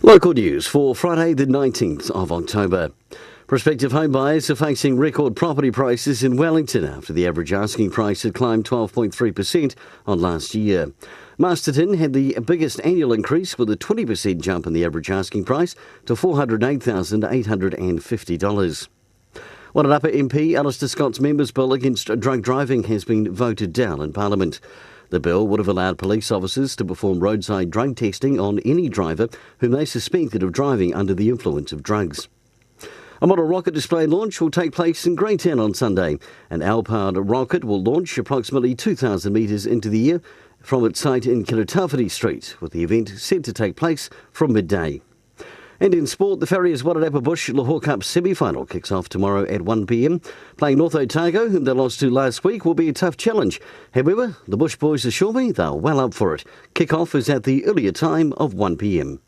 Local news for Friday the 19th of October. Prospective home buyers are facing record property prices in Wellington after the average asking price had climbed 12.3% on last year. Masterton had the biggest annual increase with a 20% jump in the average asking price to $408,850. Wairarapa MP Alistair Scott's members' bill against drunk driving has been voted down in Parliament. The bill would have allowed police officers to perform roadside drug testing on any driver whom they suspected of driving under the influence of drugs. A model rocket display launch will take place in Greytown on Sunday. An owl-powered rocket will launch approximately 2,000 metres into the air from its site in Kiritawhiti Street, with the event set to take place from midday. And in sport, the Farriers Wairarapa Bush Lahore Cup semi-final kicks off tomorrow at 1 p.m. Playing North Otago, whom they lost to last week, will be a tough challenge. However, the Bush boys assure me they're well up for it. Kick-off is at the earlier time of 1 p.m.